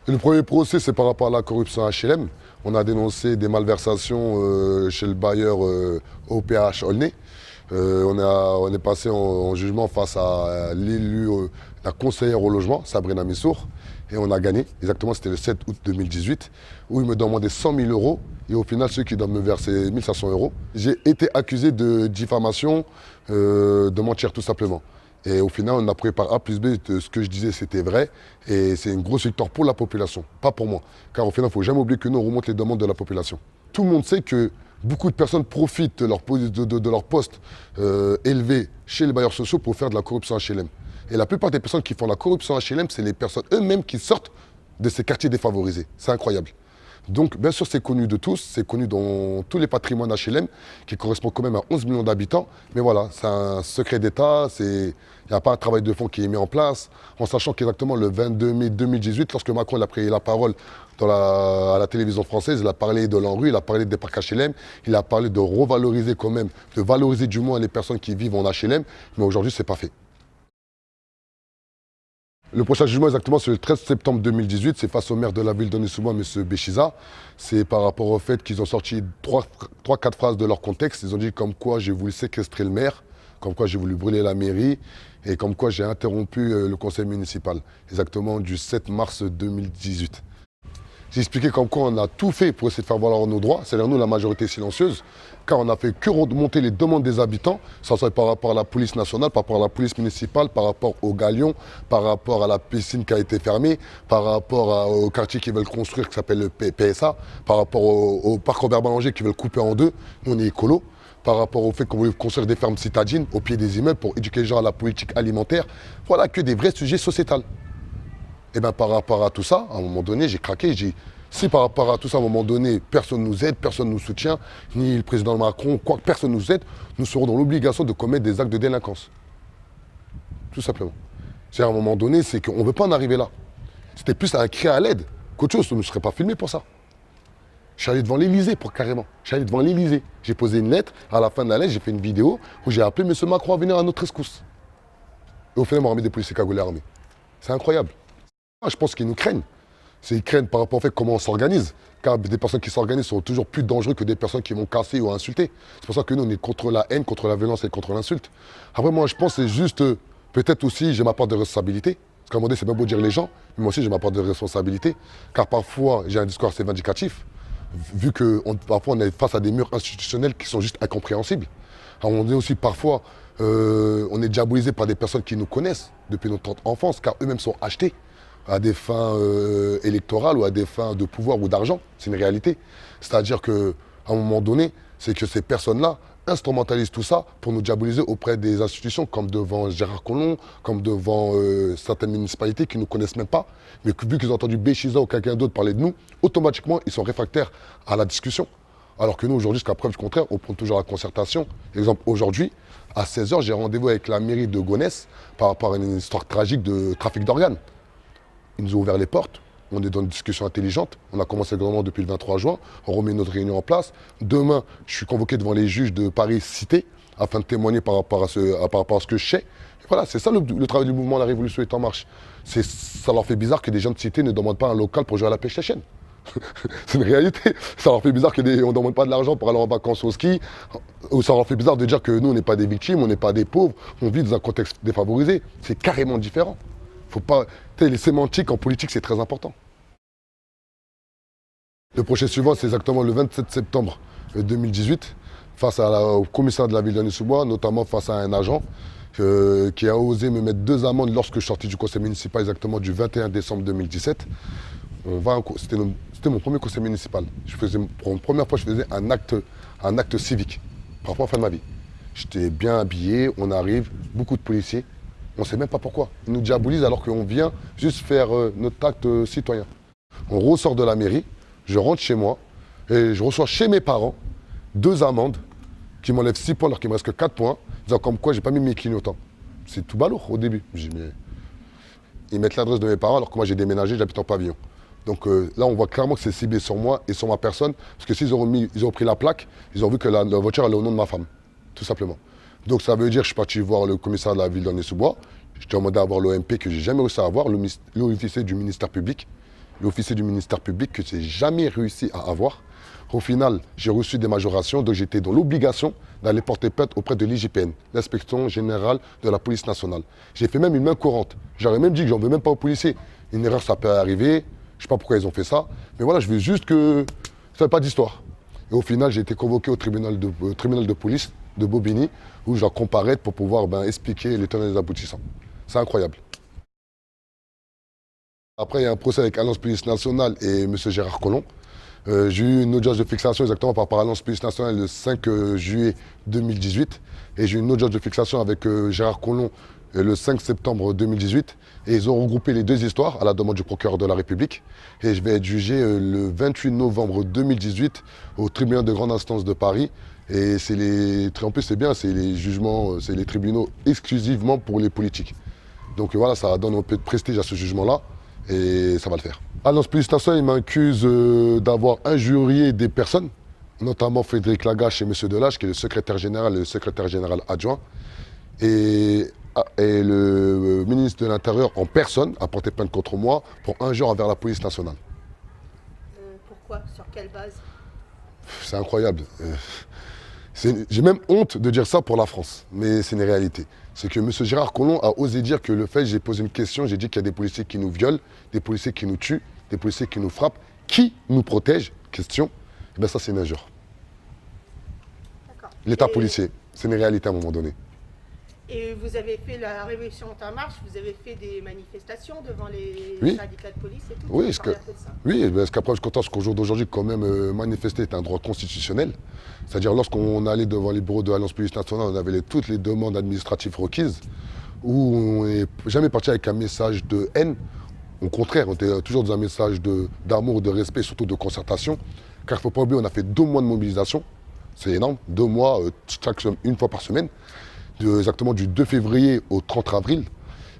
Le premier procès, c'est par rapport à la corruption HLM. On a dénoncé des malversations chez le bailleur OPH Aulnay. On est passé en jugement face à l'élu, la conseillère au logement, Sabrina Missour, et on a gagné. Exactement, c'était le 7 août 2018, où il me demandait 100 000 euros, et au final, ceux qui doivent me verser 1 500 euros. J'ai été accusé de diffamation, de mentir tout simplement. Et au final, on a prouvé par A plus B que ce que je disais, c'était vrai. Et c'est une grosse victoire pour la population, pas pour moi. Car au final, il ne faut jamais oublier que nous, on remonte les demandes de la population. Tout le monde sait que beaucoup de personnes profitent de leur poste élevé chez les bailleurs sociaux pour faire de la corruption HLM. Et la plupart des personnes qui font la corruption HLM, c'est les personnes eux-mêmes qui sortent de ces quartiers défavorisés. C'est incroyable. Donc, bien sûr, c'est connu de tous, c'est connu dans tous les patrimoines HLM, qui correspondent quand même à 11 millions d'habitants. Mais voilà, c'est un secret d'État, il n'y a pas un travail de fond qui est mis en place, en sachant qu'exactement le 22 mai 2018, lorsque Macron a pris la parole à la télévision française, il a parlé de l'ANRU, il a parlé des parcs HLM, il a parlé de revaloriser quand même, de valoriser du moins les personnes qui vivent en HLM, mais aujourd'hui, ce n'est pas fait. Le prochain jugement, exactement, c'est le 13 septembre 2018. C'est face au maire de la ville d'Onessouma, M. Béchiza. C'est par rapport au fait qu'ils ont sorti 3-4 phrases de leur contexte. Ils ont dit comme quoi j'ai voulu séquestrer le maire, comme quoi j'ai voulu brûler la mairie et comme quoi j'ai interrompu le conseil municipal. Exactement du 7 mars 2018. J'ai expliqué comme quoi on a tout fait pour essayer de faire valoir nos droits, c'est-à-dire nous la majorité silencieuse, car on n'a fait que remonter les demandes des habitants, ça soit par rapport à la police nationale, par rapport à la police municipale, par rapport au galion, par rapport à la piscine qui a été fermée, par rapport au quartier qu'ils veulent construire qui s'appelle le PSA, par rapport au parc Robert Ballanger qui veulent couper en deux, nous on est écolo, par rapport au fait qu'on veut construire des fermes citadines au pied des immeubles pour éduquer les gens à la politique alimentaire, voilà que des vrais sujets sociétals. Et bien par rapport à tout ça, à un moment donné, j'ai craqué, j'ai dit, si par rapport à tout ça, à un moment donné, personne ne nous aide, personne ne nous soutient, ni le président Macron, quoi que personne ne nous aide, nous serons dans l'obligation de commettre des actes de délinquance. Tout simplement. C'est à un moment donné, c'est qu'on ne veut pas en arriver là. C'était plus un cri à l'aide qu'autre chose, on ne serait pas filmé pour ça. Je suis allé devant l'Élysée, carrément. Je suis allé devant l'Élysée. J'ai posé une lettre, à la fin de la lettre, j'ai fait une vidéo où j'ai appelé M. Macron à venir à notre rescousse. Et au final, on m'a remis des policiers cagoulés armés. C'est incroyable. Je pense qu'ils nous craignent. Ils craignent par rapport au fait comment on s'organise. Car des personnes qui s'organisent sont toujours plus dangereuses que des personnes qui vont casser ou insulter. C'est pour ça que nous, on est contre la haine, contre la violence et contre l'insulte. Après, moi, je pense que c'est juste, peut-être aussi, j'ai ma part de responsabilité. Parce qu'à un moment donné, c'est bien beau dire les gens, mais moi aussi, j'ai ma part de responsabilité. Car parfois, j'ai un discours assez vindicatif, vu que parfois, on est face à des murs institutionnels qui sont juste incompréhensibles. À un moment donné aussi, parfois, on est diabolisé par des personnes qui nous connaissent depuis notre enfance, car eux-mêmes sont achetés à des fins électorales ou à des fins de pouvoir ou d'argent. C'est une réalité. C'est-à-dire qu'à un moment donné, c'est que ces personnes-là instrumentalisent tout ça pour nous diaboliser auprès des institutions, comme devant Gérard Collomb, comme devant certaines municipalités qui ne nous connaissent même pas. Mais vu qu'ils ont entendu Béchiza ou quelqu'un d'autre parler de nous, automatiquement, ils sont réfractaires à la discussion. Alors que nous, aujourd'hui, jusqu'à preuve du contraire, on prend toujours la concertation. Exemple, aujourd'hui, à 16h, j'ai rendez-vous avec la mairie de Gonesse par rapport à une histoire tragique de trafic d'organes. Ils nous ont ouvert les portes, on est dans une discussion intelligente, on a commencé vraiment depuis le 23 juin, on remet notre réunion en place. Demain, je suis convoqué devant les juges de Paris Cité afin de témoigner par rapport à ce que je sais. Et voilà, c'est ça le travail du mouvement La Révolution est en marche. Ça leur fait bizarre que des gens de Cité ne demandent pas un local pour jouer à la PlayStation. C'est une réalité. Ça leur fait bizarre qu'on ne demande pas de l'argent pour aller en vacances au ski. Ou ça leur fait bizarre de dire que nous, on n'est pas des victimes, on n'est pas des pauvres, on vit dans un contexte défavorisé. C'est carrément différent. Faut pas... Les sémantiques en politique, c'est très important. Le projet suivant, c'est exactement le 27 septembre 2018, face au commissaire de la ville d'Onessouma, notamment face à un agent qui a osé me mettre 2 amendes lorsque je suis sorti du conseil municipal, exactement du 21 décembre 2017. C'était mon premier conseil municipal. Pour une première fois, je faisais un acte civique par rapport à la fin de ma vie. J'étais bien habillé, on arrive, beaucoup de policiers. On ne sait même pas pourquoi. Ils nous diabolisent alors qu'on vient juste faire notre acte citoyen. On ressort de la mairie, je rentre chez moi et je reçois chez mes parents 2 amendes qui m'enlèvent 6 points alors qu'il me reste que 4 points, disant comme quoi j'ai pas mis mes clignotants. C'est tout balourd au début. Mais... Ils mettent l'adresse de mes parents alors que moi j'ai déménagé, j'habite en pavillon. Donc là on voit clairement que c'est ciblé sur moi et sur ma personne, parce que s'ils ont pris la plaque, ils ont vu que la voiture elle est au nom de ma femme, tout simplement. Donc ça veut dire que je suis parti voir le commissaire de la ville d'Onessouma. Je demandé à avoir l'OMP que j'ai jamais réussi à avoir, l'officier du ministère public. l'officier du ministère public que je n'ai jamais réussi à avoir. Au final, j'ai reçu des majorations, donc j'étais dans l'obligation d'aller porter plainte auprès de l'IGPN, l'inspection générale de la police nationale. J'ai fait même une main courante. J'aurais même dit que j'en veux même pas aux policiers. Une erreur, ça peut arriver. Je ne sais pas pourquoi ils ont fait ça. Mais voilà, je veux juste que ça n'ait pas d'histoire. Et au final, j'ai été convoqué au tribunal de police de Bobigny, où je dois comparaître pour pouvoir expliquer les tenants et les aboutissants. C'est incroyable. Après, il y a un procès avec Alliance Police Nationale et M. Gérard Collomb. J'ai eu une audience de fixation exactement par Alliance Police Nationale le 5 juillet 2018. Et j'ai eu une audience de fixation avec Gérard Collomb le 5 septembre 2018. Et ils ont regroupé les deux histoires à la demande du procureur de la République. Et je vais être jugé le 28 novembre 2018 au tribunal de grande instance de Paris. Et en plus, c'est bien, c'est les jugements, c'est les tribunaux exclusivement pour les politiques. Donc voilà, ça donne un peu de prestige à ce jugement-là. Et ça va le faire. Alliance Police Nationale, il m'accuse d'avoir injurié des personnes, notamment Frédéric Lagache et M. Delage, qui est le secrétaire général et le secrétaire général adjoint. Et le ministre de l'Intérieur en personne a porté plainte contre moi pour injure envers la police nationale. Pourquoi? Sur quelle base? C'est incroyable. J'ai même honte de dire ça pour la France, mais c'est une réalité. C'est que M. Gérard Collomb a osé dire que le fait, j'ai posé une question, j'ai dit qu'il y a des policiers qui nous violent, des policiers qui nous tuent, des policiers qui nous frappent. Qui nous protège? Question. Et bien ça, c'est une injure. L'État policier, c'est une réalité à un moment donné. Et vous avez fait la Révolution en marche, vous avez fait des manifestations devant les syndicats de police et tout. Oui, parce qu'après, je constate qu'au jour d'aujourd'hui, quand même, manifester est un droit constitutionnel. C'est-à-dire, lorsqu'on allait devant les bureaux de l'Alliance Police Nationale, on avait toutes les demandes administratives requises, où on n'est jamais parti avec un message de haine. Au contraire, on était toujours dans un message d'amour, de respect, surtout de concertation. Car il ne faut pas oublier, on a fait 2 mois de mobilisation. C'est énorme, 2 mois, une fois par semaine. Exactement du 2 février au 30 avril.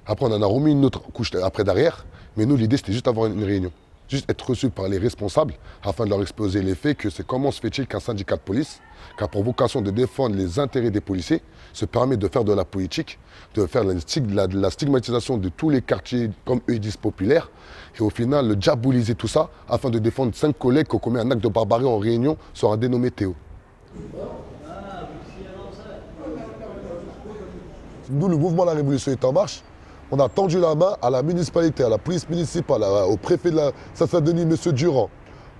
Après, on en a remis une autre couche après derrière. Mais nous, l'idée, c'était juste avoir une réunion. Juste être reçu par les responsables afin de leur exposer les faits que c'est comment se fait-il qu'un syndicat de police, qui a pour vocation de défendre les intérêts des policiers, se permet de faire de la politique, de faire de la stigmatisation de tous les quartiers, comme eux disent, populaires, et au final, le diaboliser tout ça afin de défendre 5 collègues qui ont commis un acte de barbarie en réunion sur un dénommé Théo. Nous, le mouvement La Révolution est en marche. On a tendu la main à la municipalité, à la police municipale, au préfet de la Saint-Denis, M. Durand.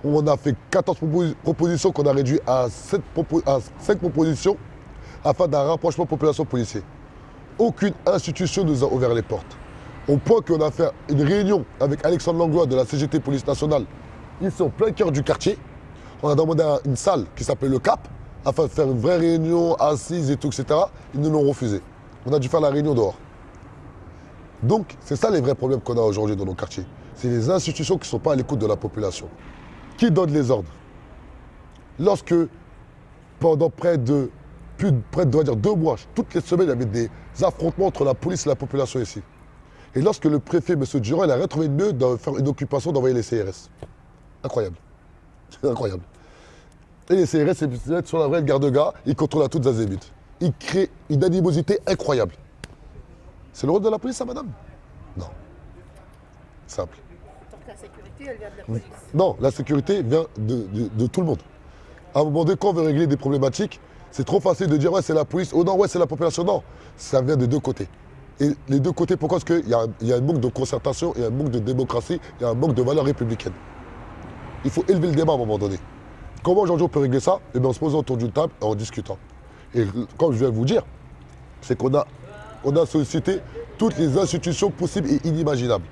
On a fait 14 propositions qu'on a réduit à 5 propositions afin d'un rapprochement population-policier. Aucune institution nous a ouvert les portes. Au point qu'on a fait une réunion avec Alexandre Langlois de la CGT Police Nationale, ici en plein cœur du quartier. On a demandé à une salle qui s'appelle le CAP afin de faire une vraie réunion assise et tout, etc. Ils nous l'ont refusé. On a dû faire la réunion dehors. Donc, c'est ça les vrais problèmes qu'on a aujourd'hui dans nos quartiers. C'est les institutions qui ne sont pas à l'écoute de la population. Qui donne les ordres? Lorsque, pendant près de 2 mois, toutes les semaines, il y avait des affrontements entre la police et la population ici. Et lorsque le préfet, M. Durand, il a retrouvé mieux de faire une occupation d'envoyer les CRS. Incroyable. C'est incroyable. Et les CRS, c'est sur la vraie garde-gars, ils contrôlent à toutes azimuts. Ils créent une animosité incroyable. C'est le rôle de la police, ça, madame? Non. Simple. Donc la sécurité, elle vient de la police? Non, la sécurité vient de tout le monde. À un moment donné, quand on veut régler des problématiques, c'est trop facile de dire ouais, c'est la police, oh non, ouais, c'est la population. Non, ça vient des deux côtés. Et les deux côtés, pourquoi? Parce qu'il y a un manque de concertation, il y a un manque de démocratie, il y a un manque de valeurs républicaines. Il faut élever le débat à un moment donné. Comment aujourd'hui on peut régler ça? Eh bien, en se posant autour d'une table et en discutant. Et comme je viens de vous dire, c'est qu'on a sollicité toutes les institutions possibles et inimaginables.